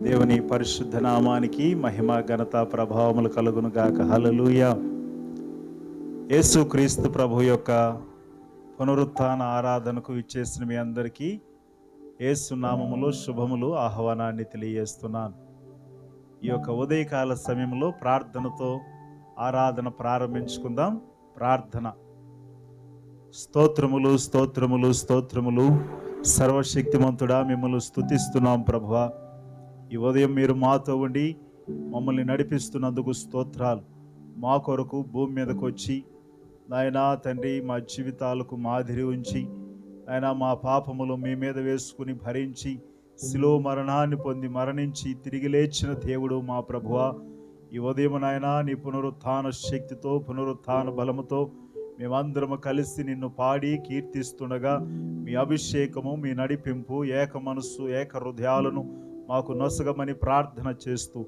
దేవుని పరిశుద్ధ నామానికి మహిమ ఘనత ప్రభావములు కలుగును గాక. హల్లెలూయా. యేసుక్రీస్తు ప్రభు యొక్క పునరుత్థాన ఆరాధనకు ఇచ్చేసిన మీ అందరికీ యేసు నామములో శుభములు ఆహ్వానాన్ని తెలియజేస్తున్నాను. ఈ యొక్క ఉదయకాల సమయంలో ప్రార్థనతో ఆరాధన ప్రారంభించుకుందాం. ప్రార్థన. స్తోత్రములు స్తోత్రములు స్తోత్రములు సర్వశక్తిమంతుడా, మిమ్మల్ని స్తుతిస్తున్నాం ప్రభువా. ఈ ఉదయం మీరు మాతో ఉండి మమ్మల్ని నడిపిస్తున్నందుకు స్తోత్రాలు. మా కొరకు భూమి మీదకు వచ్చి నాయనా తండ్రి మా జీవితాలకు మాదిరి ఉంచి ఆయన మా పాపములు మీ మీద వేసుకుని భరించి శిలువ మరణాన్ని పొంది మరణించి తిరిగి లేచిన దేవుడు మా ప్రభువా. ఈ ఉదయం నాయనా నీ పునరుత్థాన శక్తితో పునరుత్థాన బలముతో మేమందరము కలిసి నిన్ను పాడి కీర్తిస్తుండగా మీ అభిషేకము మీ నడిపింపు ఏక మనస్సు ఏక హృదయాలను మాకు నొసగమని ప్రార్థన చేస్తూ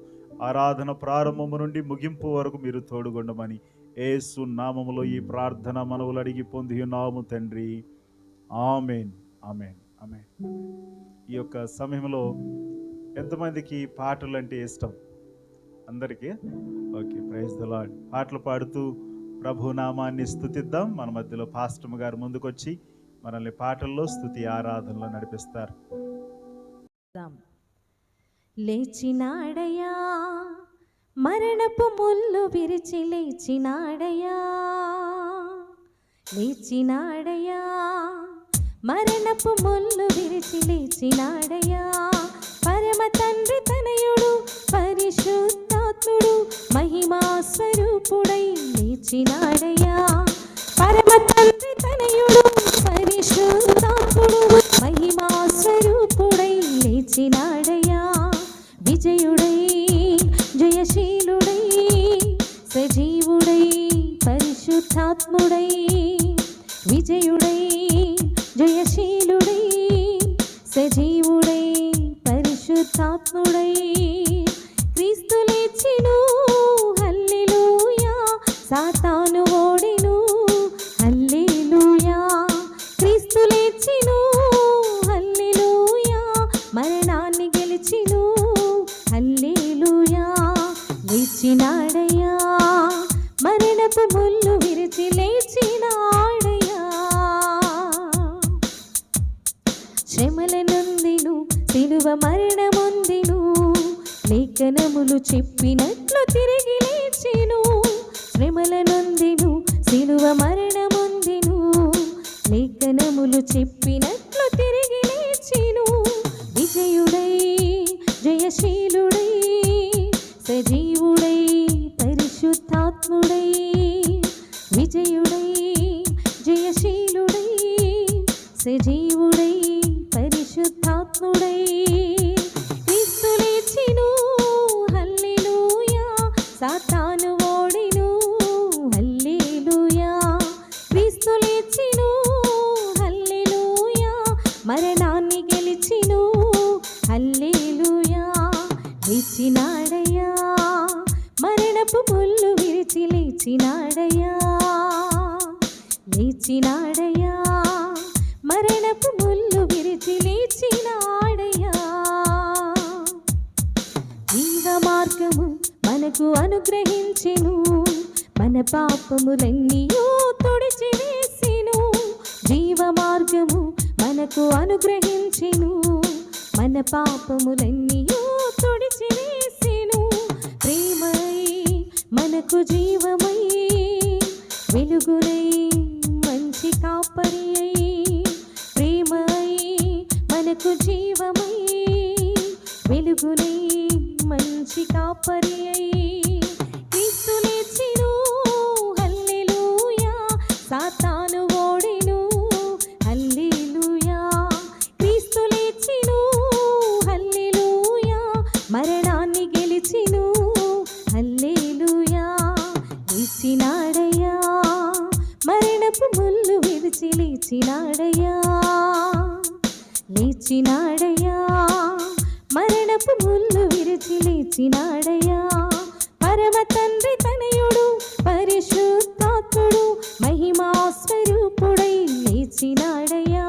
ఆరాధన ప్రారంభము నుండి ముగింపు వరకు మీరు తోడుగొండమని యేసు నామములో ఈ ప్రార్థన మనవులు అడిగి పొంది ఉన్నాము తండ్రి. ఆమేన్ ఆమేన్ ఆమేన్. ఈ యొక్క సమయంలో ఎంతమందికి పాటలు అంటే ఇష్టం? అందరికీ ఓకే, ప్రైజ్ ది లార్డ్. పాటలు పాడుతూ ప్రభు నామాన్ని స్తుతిద్దాం. మన మధ్యలో పాస్టర్ గారు ముందుకొచ్చి మనల్ని పాటల్లో స్తుతి ఆరాధనలో నడిపిస్తారు. లేచినాడయా మరణపు ముళ్ళు విరిచి లేచినాడయా, లేచినాడయా మరణపు ముళ్ళు విరిచి లేచినాడయా. పరమ తండ్రి తనయుడు పరిశుద్ధాత్ముడు మహిమా స్వరూపుడై లేచినాడయా. పరమ తండ్రి తనయుడు పరిశుద్ధాత్ముడు మహిమా స్వరూపుడై లేచినాడయా. విజయుడై జయశీలుడై సజీవుడై పరిశుద్ధాత్ముడై, విజయుడై జయశీలుడై సజీవుడై పరిశుద్ధాత్ముడై. క్రీస్తు లేచెను హల్లెలూయా, సాతాను ఓడెను హల్లెలూయా. క్రీస్తు లేచెను హల్లెలూయా, మరణాన్ని గెలిచెను హల్లెలూయా. లేచినాడయ్యా మరణపు ముళ్ళు విరిచి లేచినాడయ్యా. శ్రమల నొందెను సిలువ మరణమొందెను, లేఖనములు చెప్పినట్లు తిరిగి లేచెను. శ్రమల నొందెను సిలువ మరణమొందెను, లేఖనములు చెప్పినట్లు తిరిగి లేచెను. విజయుడై జయశీలుడై సజీవుడై పరిశుద్ధాత్ముడై, విజయుడై జయశీలుడై సజీవుడై పరిశుద్ధాత్ముడై. క్రీస్తు లేచెను హల్లెలూయా, సాతాను ఓడెను హల్లెలూయా. క్రీస్తు లేచెను హల్లెలూయా, మరణాన్ని గెలిచెను హల్లెలూయా. లేచినాడయ్యా మరణపు ముళ్ళు విరిచి లేచినాడయ్యా, లేచినాడయ్యా మరణపు ముళ్ళు విరిచి లేచినాడయ్యా. జీవ మార్గము మనకు అనుగ్రహించెను, మన పాపములన్నీయూ తుడిచివేసెను. జీవ మార్గము మనకు అనుగ్రహించెను, మన పాపములన్నీయూ తుడిచివేసెను. ప్రేమై మనకు జీవమై వెలుగునై మంచి కాపరి అయి, ప్రేమై మనకు జీవమై వెలుగునై మంచి కాపరి అయి. క్రీస్తు లేచెను హల్లెలూయా, సాతాను ఓడెను హల్లెలూయా. క్రీస్తు లేచెను హల్లెలూయా, మరణాన్ని గెలిచెను హల్లెలూయా. లేచినాడయ్యా మరణపు ముళ్ళు విరిచి లేచినాడయ్యా, లేచినాడయ్యా మరణపు ముళ్ళు విరిచి లేచినాడయ్యా. పరమ తండ్రి తనయుడు పరిశుద్ధాత్ముడు మహిమా స్వరూపుడై లేచినాడయ్యా.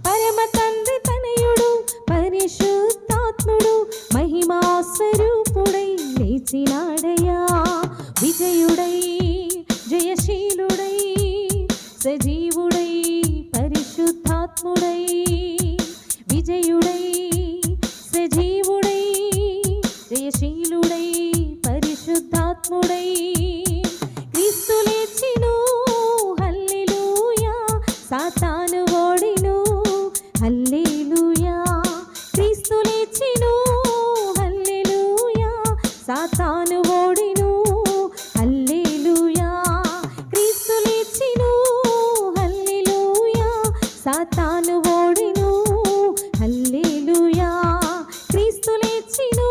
పరమ తండ్రి తనయుడు పరిశుద్ధాత్ముడు మహిమ లేచినాడయ్యా విజయుడై జయశీలుడై సజీవుడై పరిశుద్ధాత్ముడై విజయుడై సజీవుడై జయశీలుడై పరిశుద్ధాత్ముడై క్రీస్తు లేచెను హల్లెలూయా సాతాను ఓడెను హల్లెలూయా క్రీస్తు లేచెను హల్లెలూయా సాతాను ఓడెను హల్లెలూయా క్రీస్తు లేచెను హల్లెలూయా సాతాను ఓడెను హల్లెలూయా క్రీస్తు లేచెను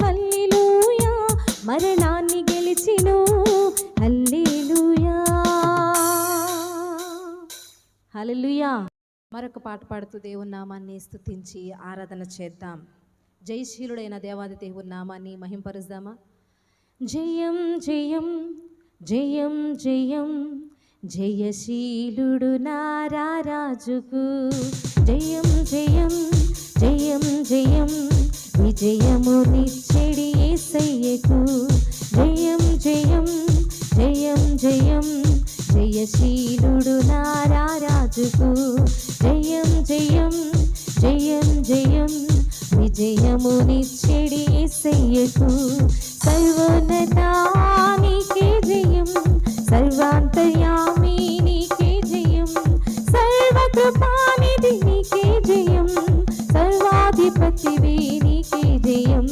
హల్లెలూయా మరణాన్ని గెలిచెను హల్లెలూయా హల్లెలూయా. మరొక పాట పాడుతూ దేవుని నామాన్ని స్తుతించి ఆరాధన చేద్దాం. జయశీలుడైన దేవాది దేవుని నామాన్ని మహింపరుద్దామా. జయం జయం జయం జయం జయశీలుడు నారాజుకు జయం జయం జయం జయం విజయము నిచ్చెడి యేసయ్యకు జయం జయం జయం జయం జయశీలుడు నారాజుకు జయం జయం జయం జయం విజయము నిచ్చెడి యేసయ్యకు సర్వోన్నతా నీకే జయం సర్వాంతర్యామి నీకే జయం సర్వకృపానిధి నీకే జయం సర్వాధిపతివి నీకే జయం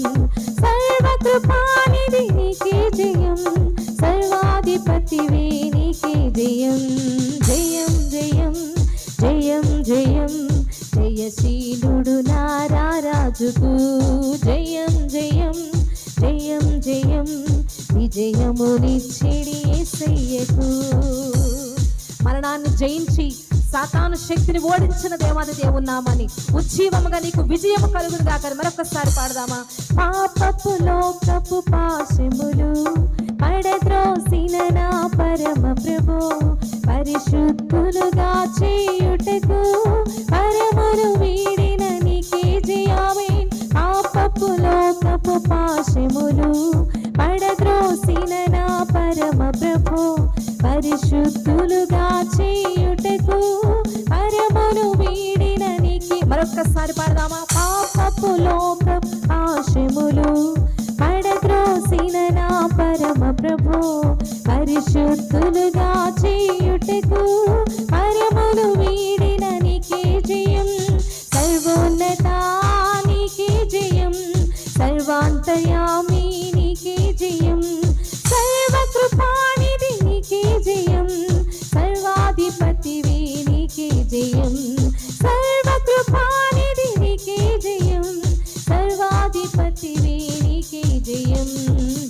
సర్వకృపానిధి నీకే జయం సర్వాధిపతివి నీకే జయం జయం జయం జయం జయం జయశీలుడు నారాజుకు జయం జయం జయం జయం విజయము నిచ్చెడి యేసయ్యకు. మరణాన్ని జయించి సాతాను శక్తిని ఓడించిన దేవాది దేవుని నామాన్ని ఉజ్జీవముగా నీకు విజయము కలుగును గాక. మరొకసారి పాడదామా. పాపపు లోకపు పాశములు పడద్రోసిన నా పరమ ప్రభు పరిశుద్ధులుగా చేయుటకు పరమును వీడిన నీకే జయమేన్. పాపపు లోకపు పాశములు పడద్రోసిన నా పరమ ప్రభు పరిశుద్ధులుగా చేయుటకు పరమును వీడిన నీకే. మరొక్కసారి పాడదామా. పాపపు లోక ఆశములు పడద్రోసిన నా పరమ ప్రభు పరిశుద్ధులుగా చేయుటకు పరమును వీడిన నీకే జయం సర్వోన్నతా నీకే జయం సర్వాంతర్యామి నీకే జయం సర్వకృపానిధి నీకే జయం సర్వాధిపతివి నీకే జయం సర్వకృపానిధి నీకే జయం సర్వాధిపతివి నీకే జయం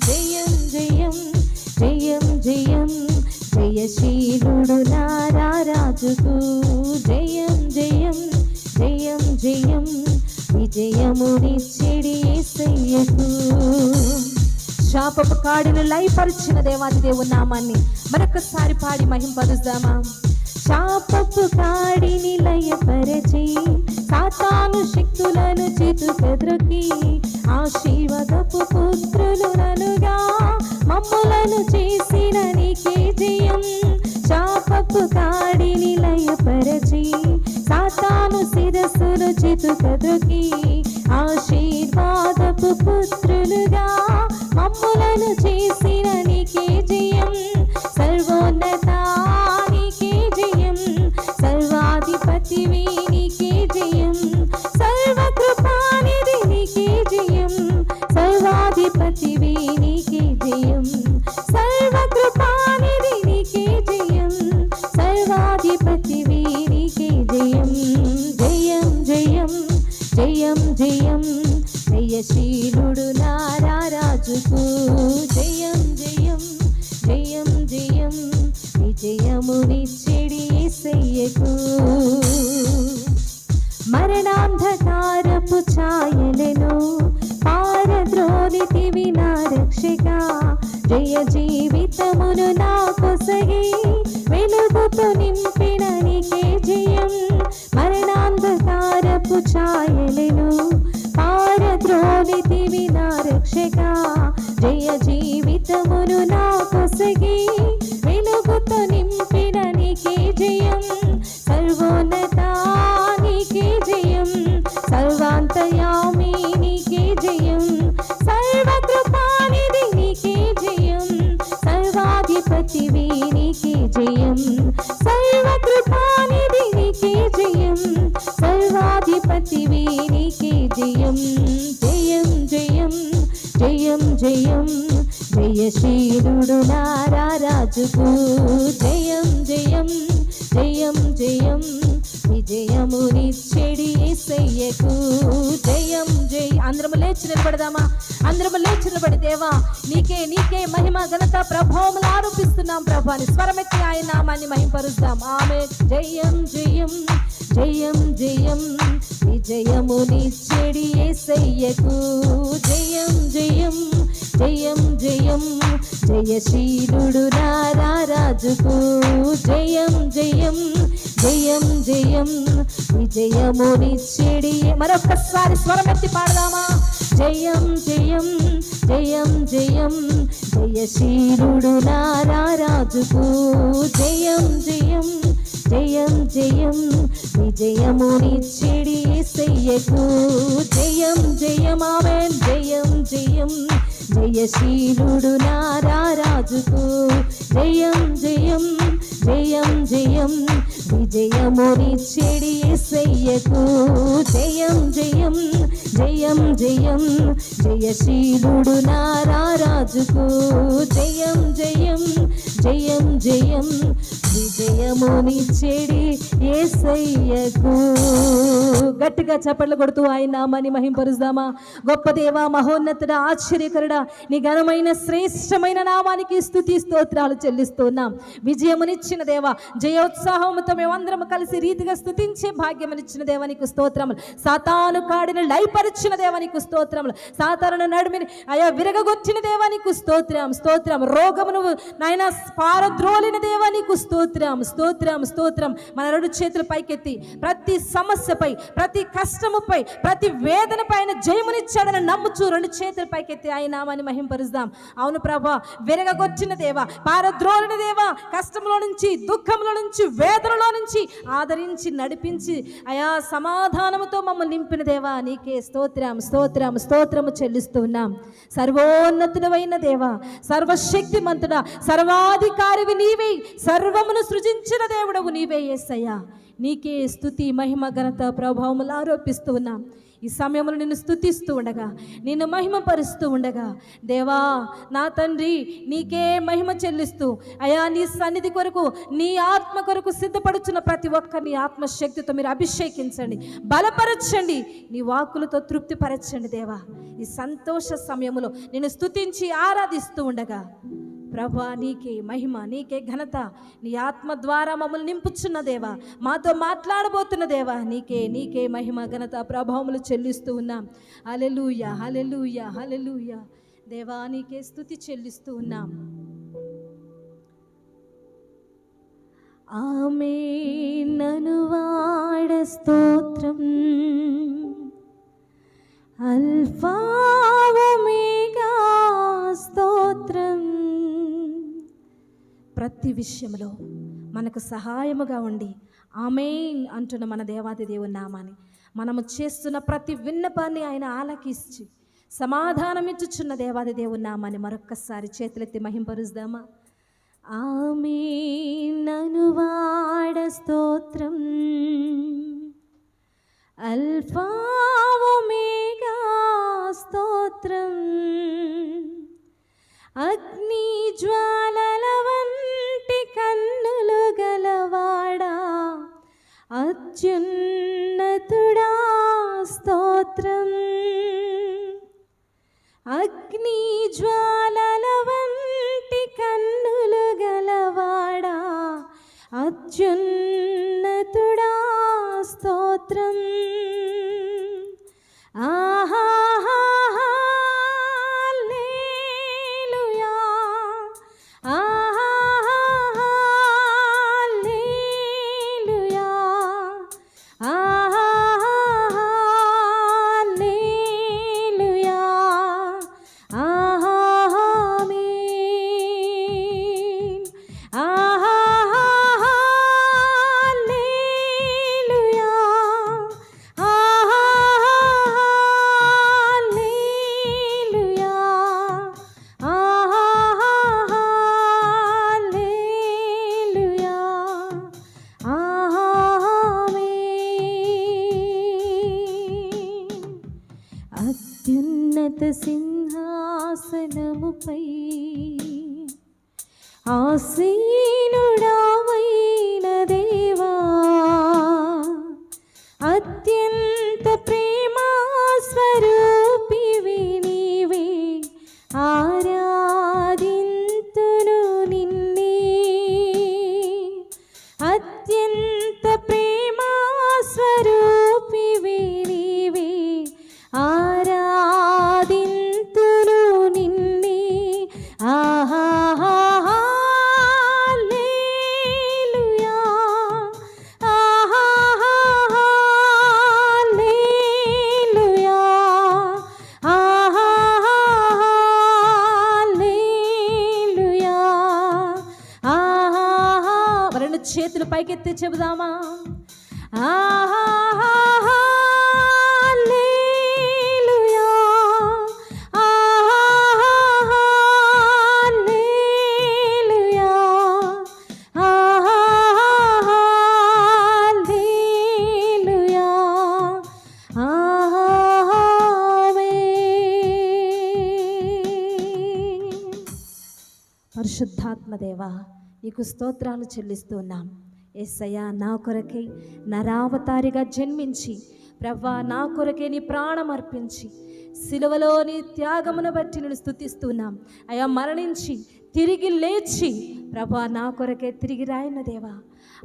జయం జయం జయం జయం జయశీలుడు నారాజుకు జయం జయం జయం జయం విజయము నిచ్చెడి యేసయ్యకు. శాపపు కాడిని లయపరిచిన దేవాది దేవుని నామాన్ని మరొకసారి పాడి మహింపరుద్దామా. శాపపు కాడిని లయపరచి సాతాను శక్తులను చితుకద్రొక్కి ఆశీర్వాదపు పుత్రులనుగా మమ్ములను చేసిన నీకే జయం శాపపు కాడిని లయపరచి సాతాను శిరస్సును చితుకద్రొక్కి ఆశీర్వాదపు పుత్రులుగా మమ్ములను చేసిన నీకే జయం సర్వోన్నతా నీకే జయం సర్వాధిపతివి నీకే జయం సర్వకృపానిధి నీకే జయం సర్వాధిపతివి నీకే జయం సర్వకృపానిధి నీకే జయం సర్వాధిపతివి నీకే జయం జయం జయం జయం జయం జయశీలుడు నారాజుకు జయం జయం జయం జయం విజయము నిచ్చెడి యేసయ్యకు. మరణాంధకారపు ఛాయలను పారద్రోలితివి నా రక్షక జయ జీవితమును నా కొసగి వెలుగుతో నింపిన నీకే జయం మరణాంధకారపు ఛాయలను పారద్రోలితివి నా రక్షక జయం జయశీలుడు నారాజుకు జయం జయం జయం జయం విజయమునిచ్చెడి యేసయ్యకు జయం జై. అందరము లేచి నిలబడదామా? అందరము లేచి నిలబడి దేవా నీకే మహిమ ఘనత ప్రభావములు ఆరోపిస్తున్నాం ప్రభాని స్వరమెత్తి ఆయన నామాన్ని మహింపరుద్దాం. ఆమె జయం జయం జయం జయం విజయమునిచ్చెడి యేసయ్యకు జయం జయం జయం జయం జయశీలుడు నారాజుకు జయం జయం జయం జయం విజయమునిచ్చెడి. మరొక్కసారి స్వరమెత్తి పాడదామా? జయం జయం జయం జయం జయశీలుడు నారాజుకు జయం జయం జయం జయం విజయమునిచ్చెడి యేసయ్యకు జయం జయం. ఆమేన్. జయం జయం జయశీలుడు నారాజుకు జయం జయం జయం జయం విజయమునిచ్చెడి యేసయ్యకు జయం జయం జయం జయం జయశీలుడు నారాజుకు జయం జయం జయం జయం విజయమునిచ్చెడి యేసయ్యకు. గట్టిగా చప్పట్లు కొడుతూ ఆయన నామాన్ని మహింపరుద్దామా? గొప్ప దేవా, మహోన్నతుడ, ఆశ్చర్యకరుడా, నీ ఘనమైన శ్రేష్టమైన నామానికి స్తుతి స్తోత్రాలు చెల్లిస్తున్నాం. విజయమునిచ్చిన దేవా, జయోత్సాహముతో మేమందరం కలిసి రీతిగా స్తుతించే భాగ్యమునిచ్చిన దేవానికి స్తోత్రములు. సాతాను కాడిని లయపరిచిన దేవానికి స్తోత్రములు. సాతాను నడుమిని అయా విరగగొచ్చిన దేవానికి స్తోత్రం స్తోత్రం. రోగమును నాయన పారద్రోలిన దేవానికి స్తోత్రం స్తోత్రం స్తోత్రం. మన రెండు చేతులు పైకెత్తి ప్రతి సమస్యపై, ప్రతి కష్టముపై, ప్రతి వేదన పైన జయమునిచ్చాడని నమ్ముచు రెండు చేతులు పైకెత్తి ఆయన నామాన్ని మహింపరుద్దాం. అవును ప్రభా, విరగగొచ్చిన దేవా, పారద్రోలిన దేవా, కష్టంలో నుంచి, దుఃఖంలో నుంచి, వేదనలో నుంచి ఆదరించి నడిపించి అయా సమాధానముతో మమ్మల్ని నింపిన దేవా నీకే స్తోత్రం స్తోత్రం స్తోత్రము చెల్లిస్తున్నాం. సర్వోన్నతుడవైన దేవా, సర్వశక్తిమంతుడా, సర్వాధికారివి నీవే, సర్వమును సృజించిన దేవుడవు నీవే యేసయ్యా. నీకే స్తుతి మహిమ ఘనత ప్రభావములు ఆరోపిస్తూ ఉన్నాం. ఈ సమయంలో నిన్ను స్తుతిస్తూ ఉండగా, నిన్ను మహిమపరుస్తూ ఉండగా దేవా నా తండ్రి నీకే మహిమ చెల్లిస్తూ అయా నీ సన్నిధి కొరకు, నీ ఆత్మ కొరకు సిద్ధపడుచున్న ప్రతి ఒక్కరిని ఆత్మశక్తితో మీరు అభిషేకించండి, బలపరచండి, నీ వాక్కులతో తృప్తిపరచండి దేవా. ఈ సంతోష సమయంలో నిన్ను స్తుతించి ఆరాధిస్తూ ఉండగా ప్రభా నీకే మహిమ, నీకే ఘనత, నీ ఆత్మ ద్వారా మమ్మల్ని నింపుచున్న దేవా, మాతో మాట్లాడబోతున్న దేవా నీకే మహిమ ఘనత ప్రభావములు చెల్లిస్తూ ఉన్నాం. హల్లెలూయా హల్లెలూయా హల్లెలూయా. దేవా నీకే స్తుతి చెల్లిస్తూ ఉన్నాం. ఆమేన్. నన్ను వాడ స్తోత్రం, అల్ఫా ఒమేగా స్తోత్రం. ప్రతి విషయంలో మనకు సహాయముగా ఉండి ఆమేన్ అంటున్న మన దేవాది దేవుని నామాన్ని, మనము చేస్తున్న ప్రతి విన్నపాన్ని ఆయన ఆలకించి సమాధానం ఇచ్చుచున్న దేవాది దేవుని నామాన్ని మరొక్కసారి చేతులెత్తి మహింపరుద్దామా? ఆమేన్. నన్ను వాడ స్తోత్రం, అల్ఫా ఒమేగా స్తోత్రం. అగ్ని జ్వాలల వంటి కన్నులు గలవాడా, అత్యున్నతుడా స్తోత్రం. అగ్ని జ్వాలల వంటి కన్నులు గలవాడా, అత్యున్నతుడా స్తోత్రం. ఆహా అత్యున్నత సింహాసనముపై సింహాసనముపై ఆసీనుడావైన దేవా, అత్యంత ప్రేమా స్వరూపివి నీవే, ఆరాధింతును నిన్నే. అత్యంత ప్రేమా స్వరూపివి నీవే, ఆరాధింతును నిన్నే. ఆహా చేతులు పైకెత్తి చెబుదామా? హల్లెలూయా, హల్లెలూయా, హల్లెలూయా, ఆమేన్. పరిశుద్ధాత్మ దేవా, నీకు స్తోత్రాలు చెల్లిస్తున్నాం. యేసయ్యా, నా కొరకై నరావతారిగా జన్మించి ప్రవ్వా నా కొరకే నీ ప్రాణం అర్పించి సిలువలో నీ త్యాగమును బట్టి నేను స్తుతిస్తున్నాం. అయ్యా, మరణించి తిరిగి లేచి ప్రభా నా కొరకే తిరిగి రాయిన దేవా,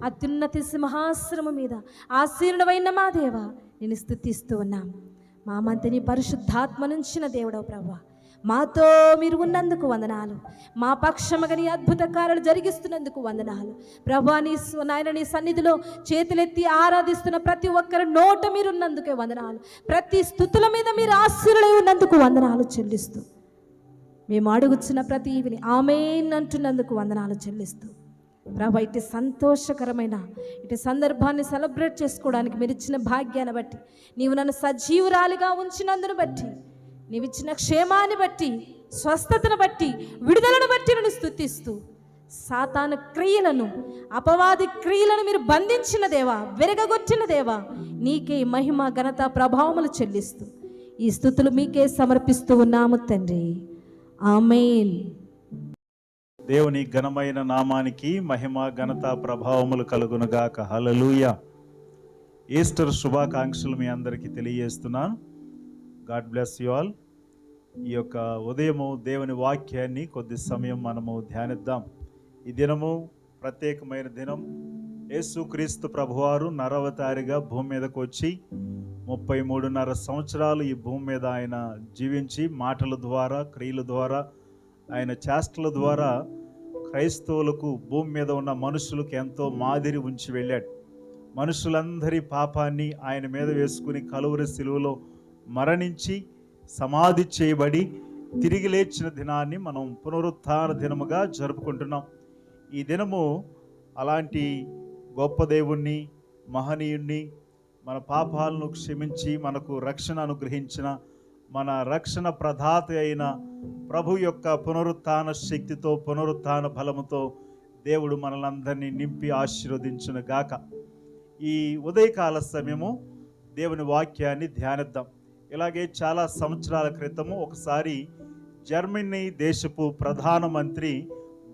అత్యున్నతి సింహాసనము మీద ఆసీనుడవైన మా దేవా నేను స్తుతిస్తూ ఉన్నాం. మా మధ్యని పరిశుద్ధాత్మ నుంచిన దేవుడవు ప్రభా, మాతో మీరు ఉన్నందుకు వందనాలు. మా పక్షముగా నీ అద్భుత కార్యాలు జరిగిస్తున్నందుకు వందనాలు ప్రభా. నాయన నీ సన్నిధిలో చేతులెత్తి ఆరాధిస్తున్న ప్రతి ఒక్కరి నోట మీరు ఉన్నందుకే వందనాలు. ప్రతి స్తుతుల మీద మీరు ఆశీర్వదై ఉన్నందుకు వందనాలు చెల్లిస్తూ, మేము అడుగుచున్న ప్రతి ఈవిని ఆమేన్ అంటున్నందుకు వందనాలు చెల్లిస్తూ ప్రభా, ఇటు సంతోషకరమైన ఇటు సందర్భాన్ని సెలబ్రేట్ చేసుకోవడానికి మీరు ఇచ్చిన భాగ్యాన్ని బట్టి, నీవు నన్ను సజీవురాలిగా ఉంచినందును బట్టి, నీవిచ్చిన క్షేమాన్ని బట్టి, స్వస్థతను బట్టి, విడుదలను బట్టి నేను స్తుతిస్తూ, సాతాను క్రియలను అపవాది క్రియలను మీరు బంధించిన దేవా, విరగగొట్టిన దేవా, నీకే మహిమ ఘనత ప్రభావములు చెల్లిస్తూ ఈ స్తుతులు మీకే సమర్పిస్తూ ఉన్నాము తండ్రి. ఆమేన్. దేవుని ఘనమైన నామానికి మహిమ ఘనత ప్రభావములు కలుగునుగాక. హల్లెలూయా. ఈస్టర్ శుభాకాంక్షలు మీ అందరికీ తెలియజేస్తున్నాను. God bless you all. ఈ యొక్క ఉదయము దేవుని వాక్యాన్ని కొద్ది సమయం మనము ధ్యానిద్దాం. ఈ దినము ప్రత్యేకమైన దినం. యేసుక్రీస్తు ప్రభువారు నరవతారిగా భూమి మీదకు వచ్చి 33.5 సంవత్సరాలు ఈ భూమి మీద ఆయన జీవించి మాటల ద్వారా, క్రియల ద్వారా, ఆయన చేష్టల ద్వారా క్రైస్తవులకు, భూమి మీద ఉన్న మనుషులకు ఎంతో మాదిరి ఉంచి వెళ్ళాడు. మనుషులందరి పాపాన్ని ఆయన మీద వేసుకుని కలువరి శిలువలో మరణించి సమాధి చేయబడి తిరిగి లేచిన దినాన్ని మనం పునరుత్థాన దినముగా జరుపుకుంటున్నాం. ఈ దినము అలాంటి గొప్ప దేవుణ్ణి, మహనీయుణ్ణి, మన పాపాలను క్షమించి మనకు రక్షణ అనుగ్రహించిన మన రక్షణ ప్రదాత అయిన ప్రభు యొక్క పునరుత్థాన శక్తితో, పునరుత్థాన బలముతో దేవుడు మనలందరినీ నింపి ఆశీర్వదించును గాక. ఈ ఉదయకాల సమయము దేవుని వాక్యాన్ని ధ్యానిద్దాం. ఇలాగే చాలా సంవత్సరాల క్రితము ఒకసారి జర్మనీ దేశపు ప్రధానమంత్రి,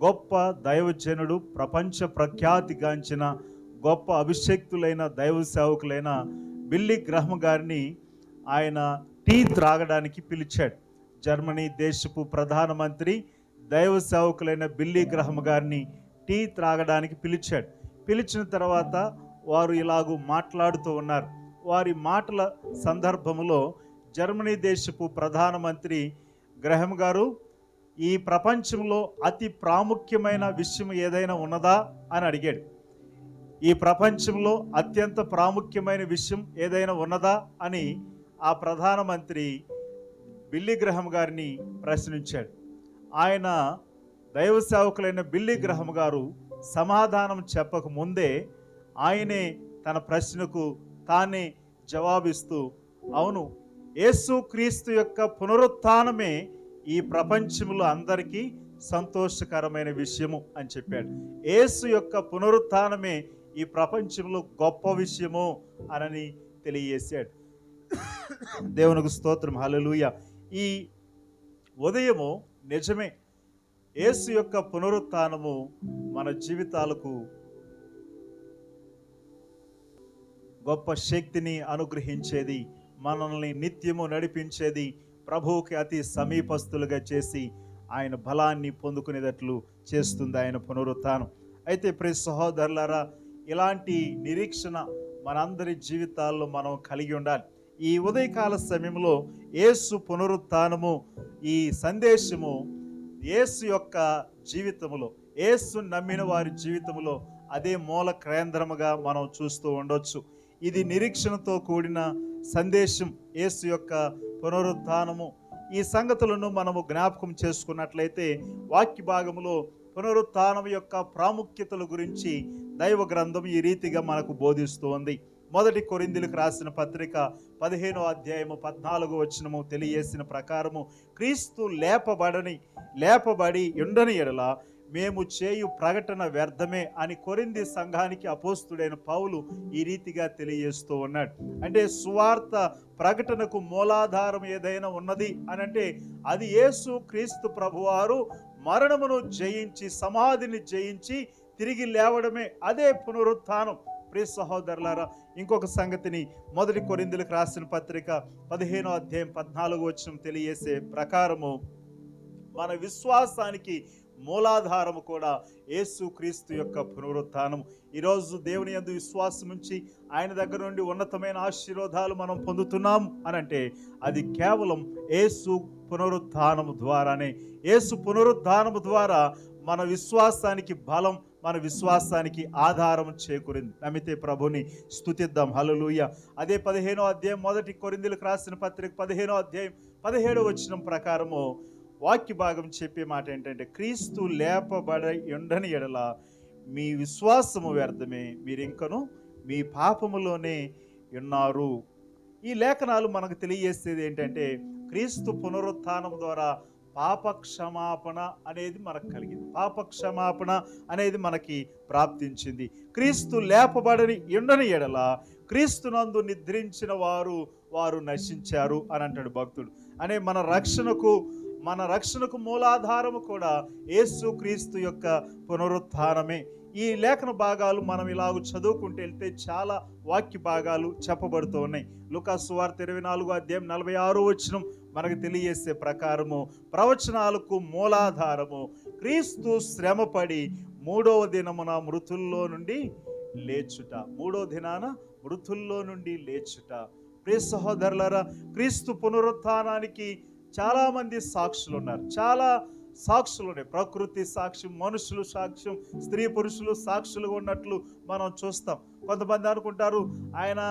గొప్ప దైవజనుడు, ప్రపంచ ప్రఖ్యాతిగాంచిన గొప్ప అభిషేక్తులైన దైవ సేవకులైన బిల్లీ గ్రహం గారిని ఆయన టీ త్రాగడానికి పిలిచాడు. జర్మనీ దేశపు ప్రధానమంత్రి దైవ సేవకులైన బిల్లీ గ్రహం గారిని టీ త్రాగడానికి పిలిచాడు. పిలిచిన తర్వాత వారు ఇలాగూ మాట్లాడుతూ ఉన్నారు. వారి మాటల సందర్భంలో జర్మనీ దేశపు ప్రధానమంత్రి గ్రహం గారు, ఈ ప్రపంచంలో అతి ప్రాముఖ్యమైన విషయం ఏదైనా ఉన్నదా అని అడిగాడు. ఈ ప్రపంచంలో అత్యంత ప్రాముఖ్యమైన విషయం ఏదైనా ఉన్నదా అని ఆ ప్రధానమంత్రి బిల్లీ గ్రహం గారిని ప్రశ్నించాడు. ఆయన దైవ సేవకులైన బిల్లీ గ్రహం గారు సమాధానం చెప్పక ముందే ఆయనే తన ప్రశ్నకు తానే జవాబిస్తూ, అవును, యేసుక్రీస్తు యొక్క పునరుత్థానమే ఈ ప్రపంచంలో అందరికీ సంతోషకరమైన విషయము అని చెప్పాడు. యేసు యొక్క పునరుత్థానమే ఈ ప్రపంచంలో గొప్ప విషయము అని తెలియజేశాడు. దేవునికి స్తోత్రం. హల్లెలూయా. ఈ ఉదయము నిజమే, యేసు యొక్క పునరుత్థానము మన జీవితాలకు గొప్ప శక్తిని అనుగ్రహించేది, మనల్ని నిత్యము నడిపించేది, ప్రభువుకి అతి సమీపస్తులుగా చేసి ఆయన బలాన్ని పొందుకునేటట్లు చేస్తుంది ఆయన పునరుత్థానం. అయితే ప్రియ సహోదరులారా, ఇలాంటి నిరీక్షణ మనందరి జీవితాల్లో మనం కలిగి ఉండాలి. ఈ ఉదయకాల సమయంలో యేసు పునరుత్థానము, ఈ సందేశము యేసు యొక్క జీవితములో, యేసు నమ్మిన వారి జీవితంలో అదే మూల కేంద్రముగా మనం చూస్తూ ఉండొచ్చు. ఇది నిరీక్షణతో కూడిన సందేశం, యేసు యొక్క పునరుత్థానము. ఈ సంగతులను మనము జ్ఞాపకం చేసుకున్నట్లయితే వాక్య భాగములో పునరుత్థానం యొక్క ప్రాముఖ్యతల గురించి దైవ గ్రంథం ఈ రీతిగా మనకు బోధిస్తూ ఉంది. 1 కొరింథీయులకు రాసిన పత్రిక 15వ అధ్యాయము 14వ వచనము తెలియజేసిన ప్రకారము, క్రీస్తు లేపబడి ఉండని ఎడల మేము చేయు ప్రకటన వ్యర్థమే అని కొరింథీ సంఘానికి అపోస్తుడైన పౌలు ఈ రీతిగా తెలియజేస్తూ ఉన్నాడు. అంటే సువార్త ప్రకటనకు మూలాధారం ఏదైనా ఉన్నది అని అంటే అది యేసు క్రీస్తు ప్రభువారు మరణమును జయించి, సమాధిని జయించి తిరిగి లేవడమే, అదే పునరుత్థానం. ప్రియ సహోదరులారా, ఇంకొక సంగతిని 1 కొరింథీయులకు రాసిన పత్రిక 15వ అధ్యాయం 14వ వచనం తెలియజేసే ప్రకారము, మన విశ్వాసానికి మూలాధారము కూడా యేసు క్రీస్తు యొక్క పునరుత్థానం. ఈరోజు దేవుని యందు విశ్వాసం ఉంచి ఆయన దగ్గర నుండి ఉన్నతమైన ఆశీర్వాదాలు మనం పొందుతున్నాము అనంటే అది కేవలం యేసు పునరుత్థానము ద్వారానే. యేసు పునరుత్థానము ద్వారా మన విశ్వాసానికి బలం, మన విశ్వాసానికి ఆధారం చేకూరింది. నమ్మితే ప్రభుని స్తుతిద్దాం. హల్లెలూయా. అదే 15వ అధ్యాయం 1 కొరింథీయులకు రాసిన పత్రిక 15వ అధ్యాయం 17వ వచనం ప్రకారము వాక్య భాగం చెప్పే మాట ఏంటంటే, క్రీస్తు లేపబడి ఉండని ఎడల మీ విశ్వాసము వ్యర్థమే, మీరింకను మీ పాపములోనే ఉన్నారు. ఈ లేఖనాలు మనకు తెలియజేసేది ఏంటంటే, క్రీస్తు పునరుత్థానం ద్వారా పాపక్షమాపణ అనేది మనకు కలిగింది, పాపక్షమాపణ అనేది మనకి ప్రాప్తించింది. క్రీస్తు లేపబడని ఉండని ఎడల క్రీస్తునందు నిద్రించిన వారు నశించారు అని అంటాడు భక్తుడు. అనే మన రక్షణకు మూలాధారము కూడా యేసు క్రీస్తు యొక్క పునరుత్థానమే. ఈ లేఖన భాగాలు మనం ఇలాగ చదువుకుంటూ వెళ్తే చాలా వాక్య భాగాలు చెప్పబడుతూ ఉన్నాయి. లూకాసు సువార్త 24వ అధ్యాయం 46వ వచనం మనకు తెలియజేసే ప్రకారము, ప్రవచనాలకు మూలాధారము క్రీస్తు శ్రమపడి 3వ దినమున మృతుల్లో నుండి లేచుట, 3వ దినాన మృతుల్లో నుండి లేచుట. ప్రియ సహోదరులారా, క్రీస్తు పునరుత్థానానికి చాలా మంది సాక్షులు ఉన్నారు, చాలా సాక్షులు ఉన్నాయి. ప్రకృతి సాక్ష్యం, మనుషులు సాక్ష్యం, స్త్రీ పురుషులు సాక్షులుగా ఉన్నట్లు మనం చూస్తాం. కొంతమంది అనుకుంటారు ఆయన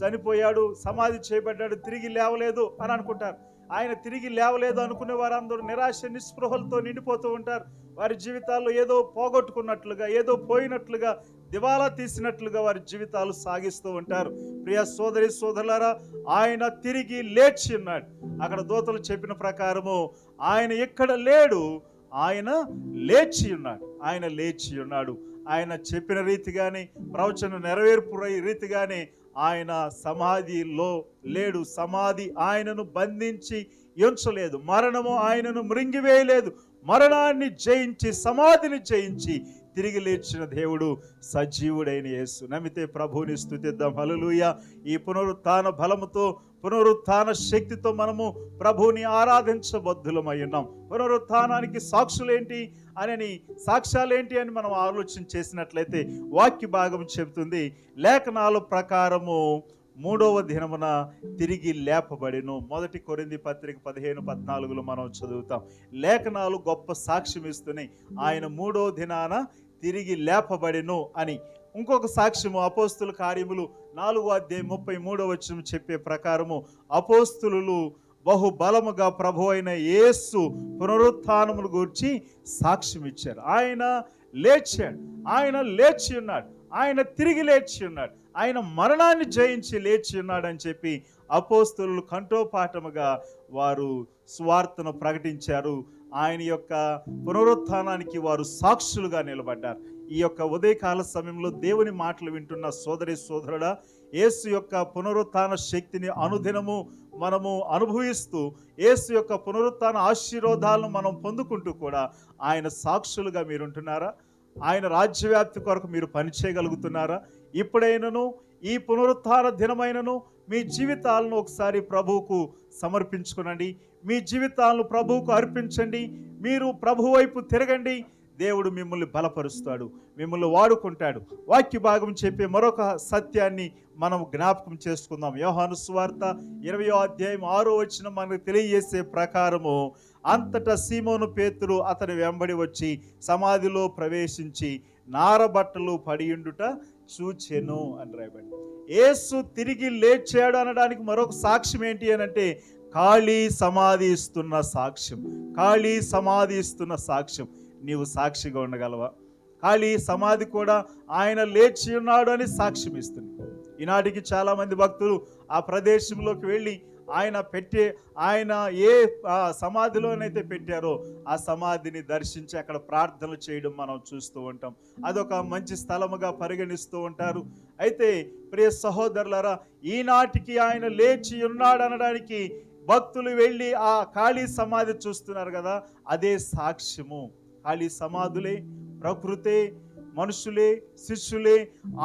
చనిపోయాడు, సమాధి చేయబడ్డాడు, తిరిగి లేవలేదు అని అనుకుంటారు. ఆయన తిరిగి లేవలేదు అనుకునే వారందరూ నిరాశ నిస్పృహలతో నిండిపోతూ ఉంటారు. వారి జీవితాల్లో ఏదో పోగొట్టుకున్నట్లుగా, ఏదో పోయినట్లుగా, దివాలా తీసినట్లుగా వారి జీవితాలు సాగిస్తూ ఉంటారు. ప్రియ సోదరి సోదరులారా, ఆయన తిరిగి లేచి ఉన్నాడు. అక్కడ దూతలు చెప్పిన ప్రకారము ఆయన ఎక్కడ లేడు, ఆయన లేచి ఉన్నాడు. ఆయన లేచి ఉన్నాడు. ఆయన చెప్పిన రీతిగానే, ప్రవచన నెరవేర్పు రీతిగానే ఆయన సమాధిలో లేడు. సమాధి ఆయనను బంధించి ఉంచలేదు. మరణము ఆయనను మృంగివేయలేదు. మరణాన్ని జయించి, సమాధిని జయించి తిరిగి లేచిన దేవుడు సజీవుడైన యేసు. నమ్మితే ప్రభువుని స్తుతిద్దాం. హల్లెలూయా. ఈ పునరుత్థాన బలముతో, పునరుత్థాన శక్తితో మనము ప్రభువుని ఆరాధించబద్ధులమై ఉన్నాం. పునరుత్థానానికి సాక్షులేంటి సాక్ష్యాలేంటి అని మనం ఆలోచన చేసినట్లయితే వాక్య భాగం చెబుతుంది, లేఖనాల ప్రకారము 3వ దినమున తిరిగి లేపబడెను. 1 కొరింథీ పత్రిక 15:14 మనం చదువుతాం. లేఖనాలు గొప్ప సాక్ష్యం ఇస్తున్నాయి, ఆయన 3వ దినాన తిరిగి లేపబడెను అని. ఇంకొక సాక్ష్యము అపోస్తుల కార్యములు 4వ అధ్యాయం 33వ వచనం చెప్పే ప్రకారము, అపోస్తులు బహుబలముగా ప్రభు అయిన యేసు పునరుత్థానమును గూర్చి సాక్ష్యం ఇచ్చారు. ఆయన లేచాడు, ఆయన లేచి ఉన్నాడు, ఆయన తిరిగి లేచి ఉన్నాడు, ఆయన మరణాన్ని జయించి లేచి ఉన్నాడని చెప్పి అపోస్తలులు కంఠోపాఠముగా వారు సువార్తను ప్రకటించారు. ఆయన యొక్క పునరుత్థానానికి వారు సాక్షులుగా నిలబడ్డారు. ఈ యొక్క ఉదయకాల సమయంలో దేవుని మాటలు వింటున్న సోదరి సోదరుడా, యేసు యొక్క పునరుత్థాన శక్తిని అనుదినము మనము అనుభవిస్తూ యేసు యొక్క పునరుత్థాన ఆశీర్వాదాలను మనం పొందుకుంటూ కూడా ఆయన సాక్షులుగా మీరుంటున్నారా? ఆయన రాజ్యవ్యాప్తి కొరకు మీరు పనిచేయగలుగుతున్నారా? ఇప్పుడైనను ఈ పునరుత్థాన దినమైనను మీ జీవితాలను ఒకసారి ప్రభువుకు సమర్పించుకునండి. మీ జీవితాలను ప్రభువుకు అర్పించండి. మీరు ప్రభు వైపు తిరగండి. దేవుడు మిమ్మల్ని బలపరుస్తాడు, మిమ్మల్ని వాడుకుంటాడు. వాక్య భాగం చెప్పే మరొక సత్యాన్ని మనం జ్ఞాపకం చేసుకుందాం. యోహాను సువార్త 20వ అధ్యాయం 6వ వచనం మనకు తెలియజేసే ప్రకారము, అంతటా సీమోను పేతురు అతని వెంబడి వచ్చి సమాధిలో ప్రవేశించి నారబట్టలు పడియుండుట చూచెను అని రాయబడింది. యేసు తిరిగి లేచాడు అనడానికి మరొక సాక్ష్యం ఏంటి అని అంటే, ఖాళీ సమాధి ఇస్తున్న సాక్ష్యం. ఖాళీ సమాధి ఇస్తున్న సాక్ష్యం. నీవు సాక్షిగా ఉండగలవా? ఖాళీ సమాధి కూడా ఆయన లేచి ఉన్నాడు అని సాక్ష్యం ఇస్తుంది. ఈనాటికి చాలామంది భక్తులు ఆ ప్రదేశంలోకి వెళ్ళి ఆయన ఏ సమాధిలోనైతే పెట్టారో ఆ సమాధిని దర్శించి అక్కడ ప్రార్థనలు చేయడం మనం చూస్తూ ఉంటాం. అదొక మంచి స్థలముగా పరిగణిస్తూ ఉంటారు. అయితే ప్రియ సహోదరులారా, ఈనాటికి ఆయన లేచి ఉన్నాడు అనడానికి భక్తులు వెళ్ళి ఆ ఖాళీ సమాధి చూస్తున్నారు కదా, అదే సాక్ష్యము. ఖాళీ సమాధులే, ప్రకృతే, మనుషులే, శిష్యులే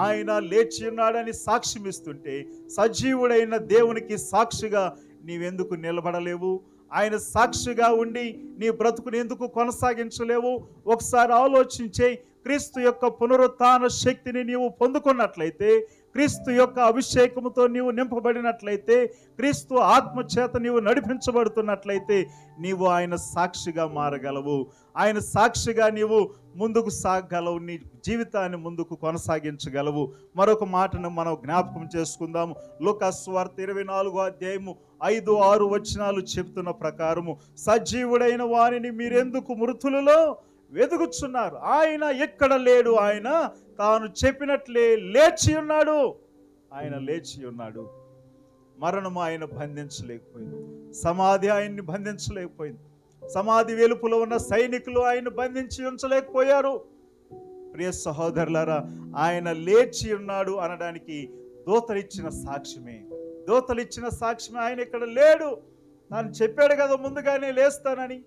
ఆయన లేచి ఉన్నాడని సాక్ష్యం ఇస్తుంటే, సజీవుడైన దేవునికి సాక్షిగా నీవెందుకు నిలబడలేవు? ఆయన సాక్షిగా ఉండి నీ బ్రతుకుని ఎందుకు కొనసాగించలేవు? ఒకసారి ఆలోచించే. క్రీస్తు యొక్క పునరుత్థాన శక్తిని నీవు పొందుకున్నట్లయితే, క్రీస్తు యొక్క అభిషేకముతో నీవు నింపబడినట్లయితే, క్రీస్తు ఆత్మచేత నీవు నడిపించబడుతున్నట్లయితే నీవు ఆయన సాక్షిగా మారగలవు. ఆయన సాక్షిగా నీవు ముందుకు సాగగలవు. నీ జీవితాన్ని ముందుకు కొనసాగించగలవు. మరొక మాటను మనం జ్ఞాపకం చేసుకుందాము. లూకాసు సువార్త 24వ అధ్యాయము 5-6 వచనాలు చెప్తున్న ప్రకారము, సజీవుడైన వారిని మీరెందుకు మృతులలో వెతుకుచున్నారు? ఆయన ఎక్కడ లేడు, ఆయన తాను చెప్పినట్లే లేచి ఉన్నాడు. ఆయన లేచి ఉన్నాడు. మరణము ఆయన బంధించలేకపోయింది. సమాధి ఆయన్ని బంధించలేకపోయింది. సమాధి వెలుపులో ఉన్న సైనికులు ఆయన బంధించి ఉంచలేకపోయారు. ప్రియ సహోదరులారా, ఆయన లేచి ఉన్నాడు అనడానికి దూతలిచ్చిన సాక్ష్యమే. దూతలిచ్చిన సాక్ష్యమే. ఆయన ఇక్కడ లేడు. తాను చెప్పాడు కదా ముందుగానే లేస్తానని.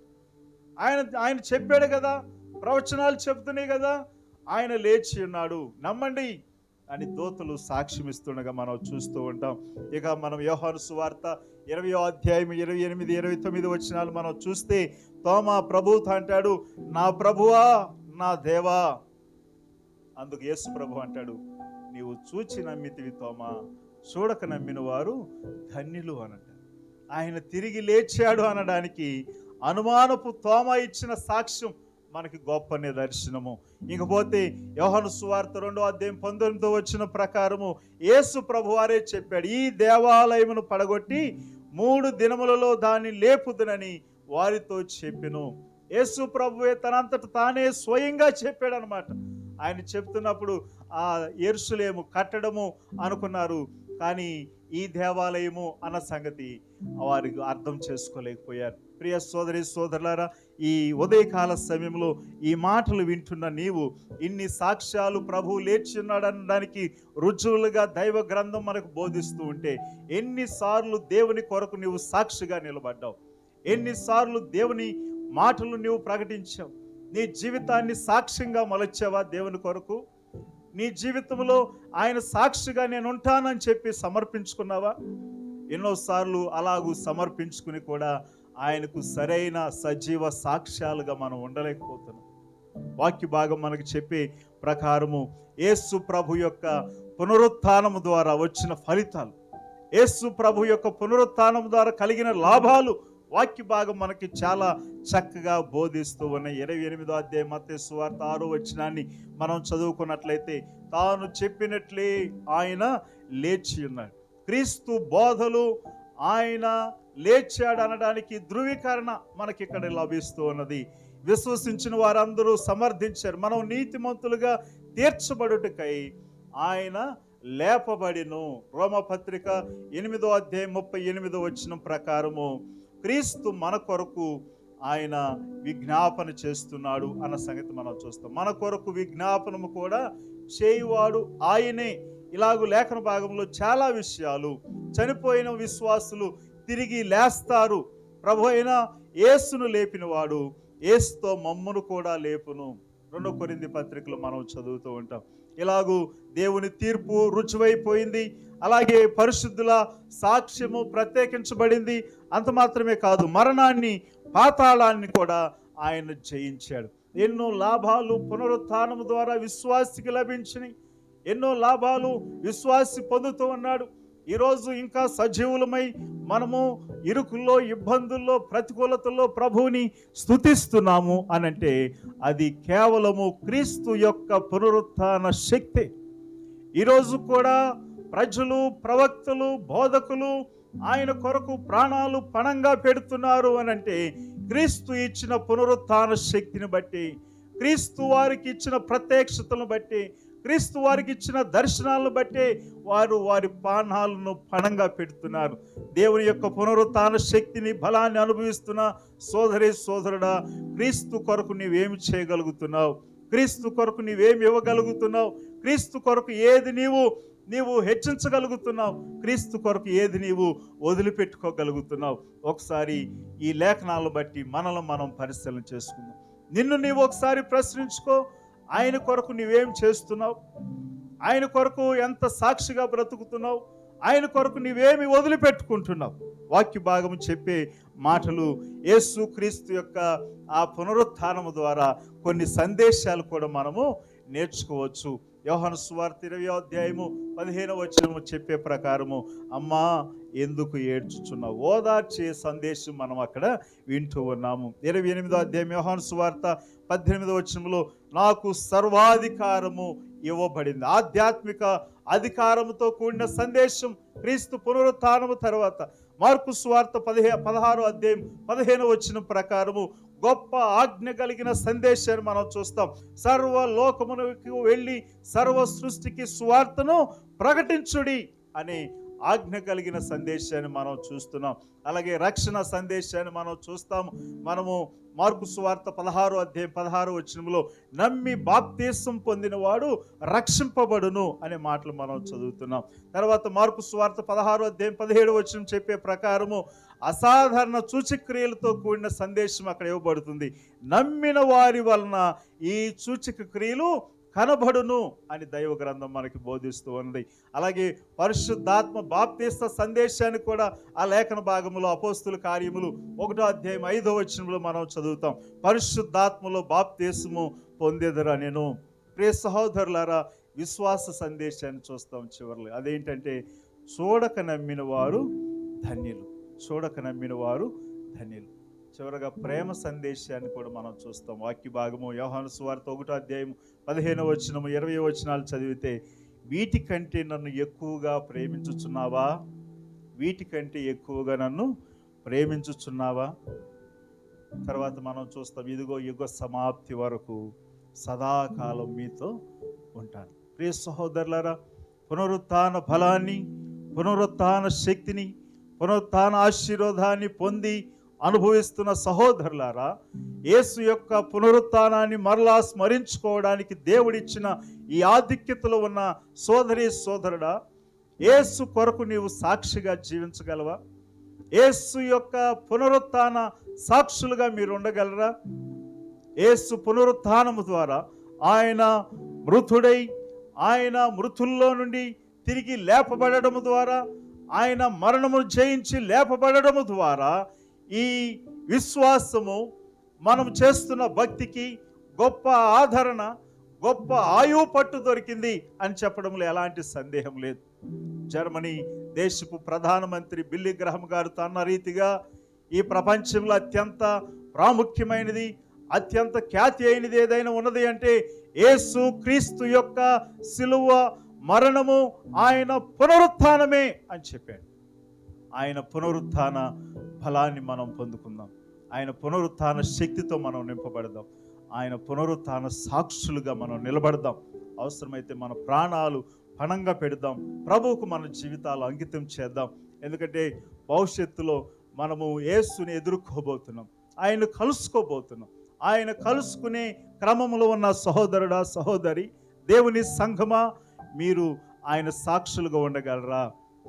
ఆయన చెప్పాడు కదా, ప్రవచనాలు చెప్తున్నాయి కదా, ఆయన లేచి ఉన్నాడు, నమ్మండి అని దూతలు సాక్ష్యం ఇస్తుండగా మనం చూస్తూ ఉంటాం. ఇక మనం యోహాను సువార్త 20వ అధ్యాయం 28, 29 వచనాలు మనం చూస్తే, తోమా ప్రభువుతో అంటాడు, నా ప్రభువా, నా దేవా. అందుకు యేసు ప్రభు అంటాడు, నీవు చూచి నమ్మితివి తోమా, చూడక నమ్మిన వారు ధన్యులు అనంటాడు. ఆయన తిరిగి లేచాడు అనడానికి అనుమానపు తోమా ఇచ్చిన సాక్ష్యం మనకి గొప్ప నిదర్శనము. ఇకపోతే యోహాను సువార్త 2వ అధ్యాయం 19వ వచనం ప్రకారము యేసు ప్రభు వారే చెప్పాడు, ఈ దేవాలయమును పడగొట్టి 3 దినములలో దాన్ని లేపుదునని వారితో చెప్పెను. యేసు ప్రభువే తనంతట తానే స్వయంగా చెప్పాడు అనమాట. ఆయన చెప్తున్నప్పుడు ఆ యెరూషలేము కట్టడము అనుకున్నారు, కానీ ఈ దేవాలయము అన్న సంగతి వారికి అర్థం చేసుకోలేకపోయారు. ప్రియ సోదరి సోదరులారా, ఈ ఉదయకాల సమయంలో ఈ మాటలు వింటున్న నీవు, ఇన్ని సాక్ష్యాలు ప్రభువు లేచి ఉన్నాడనడానికి రుజువులుగా దైవ గ్రంథం మనకు బోధిస్తూ ఉంటే, ఎన్నిసార్లు దేవుని కొరకు నీవు సాక్షిగా నిలబడ్డావు? ఎన్నిసార్లు దేవుని మాటలు నీవు ప్రకటించావు? నీ జీవితాన్ని సాక్ష్యంగా మలచావా దేవుని కొరకు? నీ జీవితంలో ఆయన సాక్షిగా నేను ఉంటానని చెప్పి సమర్పించుకున్నావా? ఎన్నోసార్లు అలాగూ సమర్పించుకుని కూడా ఆయనకు సరైన సజీవ సాక్ష్యాలుగా మనం ఉండలేకపోతున్నాం. వాక్య భాగం మనకు చెప్పే ప్రకారము యేసు ప్రభు యొక్క పునరుత్థానము ద్వారా వచ్చిన ఫలితాలు, యేసు ప్రభు యొక్క పునరుత్థానం ద్వారా కలిగిన లాభాలు వాక్య భాగం మనకి చాలా చక్కగా బోధిస్తూ ఉన్నాయి. 28వ అధ్యాయం మత్తయి సువార్త 6వ వచనాన్ని మనం చదువుకున్నట్లయితే, తాను చెప్పినట్లే ఆయన లేచి ఉన్నాడు. క్రీస్తు బోధలు ఆయన లేచాడు అనడానికి ధృవీకరణ మనకి ఇక్కడ లభిస్తూ ఉన్నది. విశ్వసించిన వారందరూ సమర్థించారు. మనం నీతిమంతులుగా తీర్చబడుటకై ఆయన లేపబడిను. రోమపత్రిక 8వ అధ్యాయం 38వ వచనం ప్రకారము క్రీస్తు మన కొరకు ఆయన విజ్ఞాపన చేస్తున్నాడు అన్న సంగతి మనం చూస్తాం. మన కొరకు విజ్ఞాపనము కూడా చేయువాడు ఆయనే. ఇలాగూ లేఖన భాగంలో చాలా విషయాలు, చనిపోయిన విశ్వాసులు తిరిగి లేస్తారు, ప్రభు అయిన యేసును లేపినవాడు యేసుతో మమ్మును కూడా లేపును, 2 కొరింథీ పత్రికలో మనం చదువుతూ ఉంటాం. ఇలాగూ దేవుని తీర్పు రుజువైపోయింది, అలాగే పరిశుద్ధుల సాక్ష్యము ప్రత్యేకించబడింది. అంత మాత్రమే కాదు, మరణాన్ని పాతాళాన్ని కూడా ఆయన జయించాడు. ఎన్నో లాభాలు పునరుత్థానము ద్వారా విశ్వాసికి లభించినాయి, ఎన్నో లాభాలు విశ్వాసి పొందుతూ ఉన్నాడు. ఈరోజు ఇంకా సజీవులమై మనము ఇరుకుల్లో, ఇబ్బందుల్లో, ప్రతికూలతల్లో ప్రభువుని స్తుతిస్తున్నాము అనంటే అది కేవలము క్రీస్తు యొక్క పునరుత్థాన శక్తి. ఈరోజు కూడా ప్రజలు, ప్రవక్తలు, బోధకులు ఆయన కొరకు ప్రాణాలు పణంగా పెడుతున్నారు అనంటే క్రీస్తు ఇచ్చిన పునరుత్థాన శక్తిని బట్టి, క్రీస్తు వారికి ఇచ్చిన ప్రత్యక్షతలను బట్టి, క్రీస్తు వారికి ఇచ్చిన దర్శనాలను బట్టి వారు వారి ప్రాణాలను పణంగా పెడుతున్నారు. దేవుని యొక్క పునరుత్థాన శక్తిని, బలాన్ని అనుభవిస్తున్న సోదరి సోదరుడా, క్రీస్తు కొరకు నీవేమి చేయగలుగుతున్నావు? క్రీస్తు కొరకు నీవేమి ఇవ్వగలుగుతున్నావు? క్రీస్తు కొరకు ఏది నీవు హెచ్చించగలుగుతున్నావు? క్రీస్తు కొరకు ఏది నీవు వదిలిపెట్టుకోగలుగుతున్నావు? ఒకసారి ఈ లేఖనాలను బట్టి మనల్ని మనం పరిశీలన చేసుకుందాం. నిన్ను నీవు ఒకసారి ప్రశ్నించుకో. ఆయన కొరకు నీవేం చేస్తున్నావు? ఆయన కొరకు ఎంత సాక్షిగా బ్రతుకుతున్నావు? ఆయన కొరకు నీవేమి వదిలిపెట్టుకుంటున్నావు? వాక్య భాగము చెప్పే మాటలు యేసు క్రీస్తు యొక్క ఆ పునరుత్థానము ద్వారా కొన్ని సందేశాలు కూడా మనము నేర్చుకోవచ్చు. యోహాను సువార్త 20వ అధ్యాయము 15వ వచనము చెప్పే ప్రకారము, అమ్మా ఎందుకు ఏడ్చుచున్నావు? ఓదార్చే సందేశం మనం అక్కడ వింటూ ఉన్నాము. 28వ అధ్యాయం యోహాను సువార్త 18వ వచనములో, నాకు సర్వాధికారము ఇవ్వబడింది. ఆధ్యాత్మిక అధికారముతో కూడిన సందేశం క్రీస్తు పునరుత్థానము తర్వాత. మార్కు సువార్త 16వ అధ్యాయం 15వ వచనం ప్రకారము గొప్ప ఆజ్ఞ కలిగిన సందేశాన్ని మనం చూస్తాం. సర్వలోకమునకు వెళ్ళి సర్వ సృష్టికి సువార్తను ప్రకటించుడి అనే ఆజ్ఞ కలిగిన సందేశాన్ని మనం చూస్తున్నాం. అలాగే రక్షణ సందేశాన్ని మనం చూస్తాము. మనము మార్కు సువార్త 16వ అధ్యాయం 16వ వచనంలో, నమ్మి బాప్తీసం పొందినవాడు రక్షింపబడును అనే మాటలు మనం చదువుతున్నాం. తర్వాత మార్కు సువార్త 16వ అధ్యాయం 17వ వచనం చెప్పే ప్రకారము అసాధారణ సూచక్రియలతో కూడిన సందేశం అక్కడ ఇవ్వబడుతుంది. నమ్మిన వారి వలన ఈ సూచక క్రియలు కనబడును అని దైవ గ్రంథం మనకి బోధిస్తూ ఉంది. అలాగే పరిశుద్ధాత్మ బాప్తీస్త సందేశాన్ని కూడా ఆ లేఖన భాగంలో అపోస్తుల కార్యములు 1వ అధ్యాయం 5వ వచనంలో మనం చదువుతాం. పరిశుద్ధాత్మలో బాప్తీసము పొందేదరా నేను. ప్రియ సహోదరులారా, విశ్వాస సందేశాన్ని చూస్తాం చివరిలో. అదేంటంటే, చూడక నమ్మిన వారు ధన్యులు, చూడక నమ్మిన వారు ధన్యులు. చివరగా ప్రేమ సందేశాన్ని కూడా మనం చూస్తాం. వాక్య భాగము యోహాను సువార్త 1వ అధ్యాయం 15వ వచనము 20వ వచనాలు చదివితే, వీటికంటే నన్ను ఎక్కువగా ప్రేమించుచున్నావా? వీటికంటే ఎక్కువగా నన్ను ప్రేమించుచున్నావా? తర్వాత మనం చూస్తాం, ఇదిగో యుగ సమాప్తి వరకు సదాకాలం మీతో ఉంటాను. ప్రియ సహోదరులారా, పునరుత్థాన బలాన్ని, పునరుత్థాన శక్తిని, పునరుత్థాన ఆశీర్వాదాన్ని పొంది అనుభవిస్తున్న సహోదరులారా, యేసు యొక్క పునరుత్థానాన్ని మరలా స్మరించుకోవడానికి దేవుడిచ్చిన ఈ ఆధిక్యతలో ఉన్న సోదరి సోదరుడా, యేసు కొరకు నీవు సాక్షిగా జీవించగలవా? యేసు యొక్క పునరుత్థాన సాక్షులుగా మీరు ఉండగలరా? యేసు పునరుత్థానము ద్వారా ఆయన మృతుడై, ఆయన మృతుల్లో నుండి తిరిగి లేపబడము ద్వారా, ఆయన మరణము జయించి లేపబడము ద్వారా ఈ విశ్వాసము మనం చేస్తున్న భక్తికి గొప్ప ఆదరణ, గొప్ప ఆయువు పట్టు దొరికింది అని చెప్పడంలో ఎలాంటి సందేహం లేదు. జర్మనీ దేశపు ప్రధానమంత్రి బిల్లీ గ్రహం గారు తన రీతిగా ఈ ప్రపంచంలో అత్యంత ప్రాముఖ్యమైనది, అత్యంత ఖ్యాతి అయినది ఏదైనా ఉన్నది అంటే యేసు క్రీస్తు యొక్క సిలువ మరణము, ఆయన పునరుత్థానమే అని చెప్పాడు. ఆయన పునరుత్థాన ఫలాన్ని మనం పొందుకుందాం. ఆయన పునరుత్థాన శక్తితో మనం నింపబడదాం. ఆయన పునరుత్థాన సాక్షులుగా మనం నిలబడదాం. అవసరమైతే మన ప్రాణాలు పణంగా పెడదాం. ప్రభువుకు మన జీవితాలు అంకితం చేద్దాం. ఎందుకంటే భవిష్యత్తులో మనము యేసుని ఎదుర్కోబోతున్నాం, ఆయన కలుసుకోబోతున్నాం. ఆయన కలుసుకునే క్రమంలో ఉన్న సహోదరుడా, సహోదరి, దేవుని సంఘమా, మీరు ఆయన సాక్షులుగా ఉండగలరా?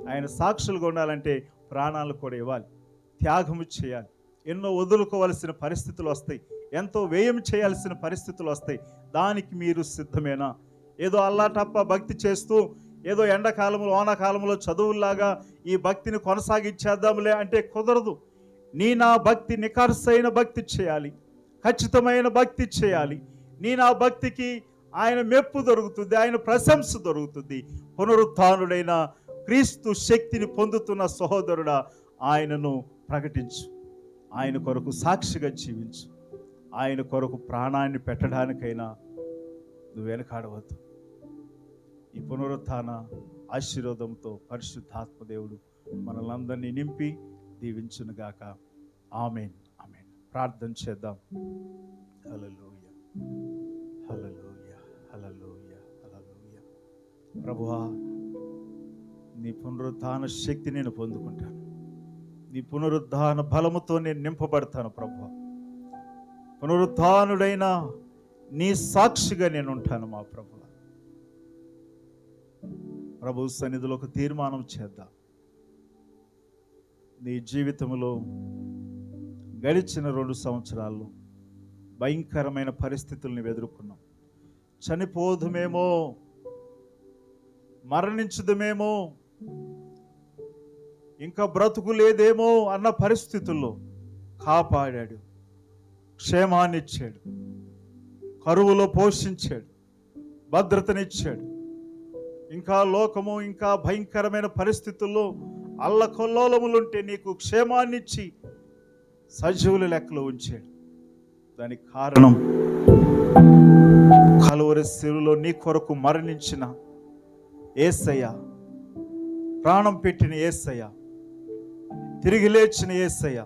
ఆయన సాక్షులుగా ఉండాలంటే ప్రాణాలు కూడా ఇవ్వాలి, త్యాగము చేయాలి, ఎన్నో వదులుకోవాల్సిన పరిస్థితులు వస్తాయి, ఎంతో వ్యయం చేయాల్సిన పరిస్థితులు వస్తాయి. దానికి మీరు సిద్ధమేనా? ఏదో అల్లాటప్ప భక్తి చేస్తూ ఏదో ఎండాకాలంలో వానాకాలంలో చదువుల్లాగా ఈ భక్తిని కొనసాగించేద్దాంలే అంటే కుదరదు. నా భక్తి నిఖార్సైన భక్తి చేయాలి, ఖచ్చితమైన భక్తి చేయాలి. నా భక్తికి ఆయన మెప్పు దొరుకుతుంది, ఆయన ప్రశంస దొరుకుతుంది. పునరుత్థానుడైన క్రీస్తు శక్తిని పొందుతున్న సహోదరుడా, ఆయనను ప్రకటించు, ఆయన కొరకు సాక్షిగా జీవించు. ఆయన కొరకు ప్రాణాన్ని పెట్టడానికైనా నువ్వు వెనకాడవద్దు. ఈ పునరుత్థాన ఆశీర్వాదంతో పరిశుద్ధాత్మ దేవుడు మనల్ని అందరినీ నింపి దీవించునుగాక. ఆమేన్, ఆమేన్. ప్రార్థన చేద్దాం. హల్లెలూయా, హల్లెలూయా, హల్లెలూయా, హల్లెలూయా. ప్రభువా, నీ పునరుత్థాన శక్తి నేను పొందుకుంటాను, నీ పునరుద్ధాన బలముతో నేను నింపబడతాను. ప్రభువా, పునరుత్థానుడైన నీ సాక్షిగా నేను ఉంటాను. మా ప్రభువా, ప్రభు సన్నిధిలో ఒక తీర్మానం చేద్దాం. నీ జీవితంలో గడిచిన 2 సంవత్సరాల్లో భయంకరమైన పరిస్థితుల్ని ఎదుర్కొన్నాం. చనిపోదుమేమో, మరణించుదుమేమో, ఇంకా బ్రతుకు లేదేమో అన్న పరిస్థితుల్లో కాపాడాడు, క్షేమాన్నిచ్చాడు, కరువులో పోషించాడు, భద్రతనిచ్చాడు. ఇంకా లోకము ఇంకా భయంకరమైన పరిస్థితుల్లో అల్లకొల్లోలములుంటే నీకు క్షేమాన్నిచ్చి సజీవుల లెక్కలో ఉంచాడు. దానికి కారణం కలువరి శిలువలో నీ కొరకు మరణించిన యేసయ్య, ప్రాణం పెట్టిన యేసయ్య, తిరిగి లేచిన యేసయ్య,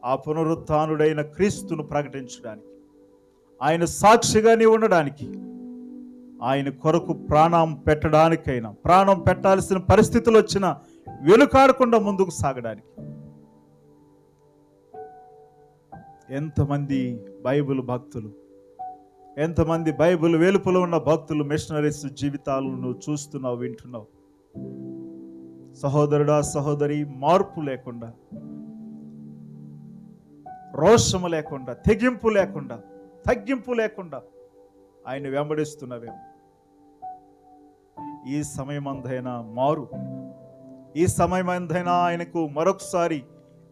ఆ పునరుత్థానుడైన క్రీస్తును ప్రకటించడానికి, ఆయన సాక్షిగా నీ ఉండడానికి, ఆయన కొరకు ప్రాణం పెట్టడానికైనా, ప్రాణం పెట్టాల్సిన పరిస్థితులు వచ్చినా వెనుకాడకుండా ముందుకు సాగడానికి. ఎంతమంది బైబిల్ భక్తులు, ఎంతమంది బైబిల్ వెలుపులో ఉన్న భక్తులు, మిషనరీస్ జీవితాలను చూస్తున్నావు, వింటున్నావు. సహోదరుడా, సహోదరి, మార్పు లేకుండా, రోషము లేకుండా, తెగింపు లేకుండా, తగ్గింపు లేకుండా ఆయన వెంబడిస్తున్నవేమో. ఈ సమయమందైనా మారు, ఈ సమయమందైనా ఆయనకు మరొకసారి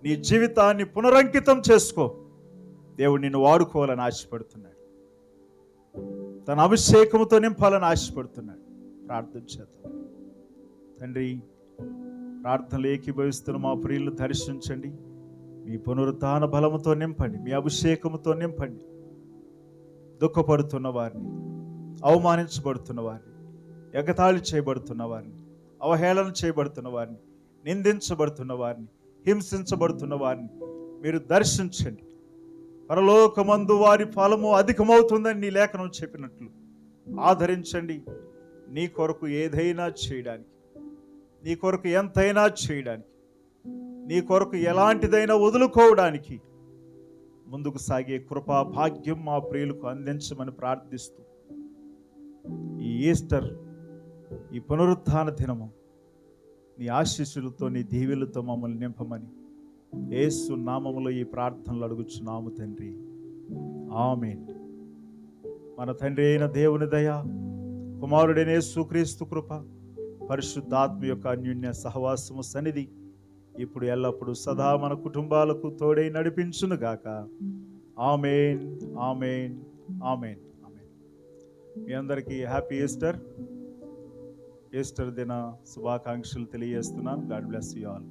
నీ జీవితాన్ని పునరంకితం చేసుకో. దేవుడు నిన్ను వాడుకోవాలని ఆశపడుతున్నాడు, తన అభిషేకముతో నింపాలని ఆశపడుతున్నాడు. ప్రార్థన చేద్దాం. తండ్రి, ప్రార్థనలు ఏకీభవిస్తున్న మా ప్రియులను దర్శించండి, మీ పునరుత్థాన బలముతో నింపండి, మీ అభిషేకముతో నింపండి. దుఃఖపడుతున్న వారిని, అవమానించబడుతున్న వారిని, ఎగతాళి చేయబడుతున్న వారిని, అవహేళన చేయబడుతున్న వారిని, నిందించబడుతున్న వారిని, హింసించబడుతున్న వారిని మీరు దర్శించండి. పరలోకమందు వారి ఫలము అధికమవుతుందని నీ లేఖనం చెప్పినట్లు ఆదరించండి. నీ కొరకు ఏదైనా చేయడానికి, నీ కొరకు ఎంతైనా చేయడానికి, నీ కొరకు ఎలాంటిదైనా వదులుకోవడానికి ముందుకు సాగే కృపా భాగ్యం మా ప్రియులకు అందించమని ప్రార్థిస్తూ, ఈ ఈస్టర్, ఈ పునరుత్థాన దినము నీ ఆశీస్సులతో, నీ దీవెలతో మమ్మల్ని నింపమని యేసు నామములో ఈ ప్రార్థనలు అడుగుచున్నాము తండ్రి. ఆమేన్. మన తండ్రి అయిన దేవుని దయ, కుమారుడైన యేసుక్రీస్తు కృప, పరిశుద్ధాత్మ యొక్క అన్యోన్య సహవాసము సన్నిధి ఇప్పుడు ఎల్లప్పుడు సదా మన కుటుంబాలకు తోడై నడిపించును గాక. ఆమేన్, ఆమేన్, ఆమేన్, ఆమేన్. మీ అందరికీ హ్యాపీ ఈస్టర్ దిన శుభాకాంక్షలు తెలియజేస్తున్నాను. God bless you all.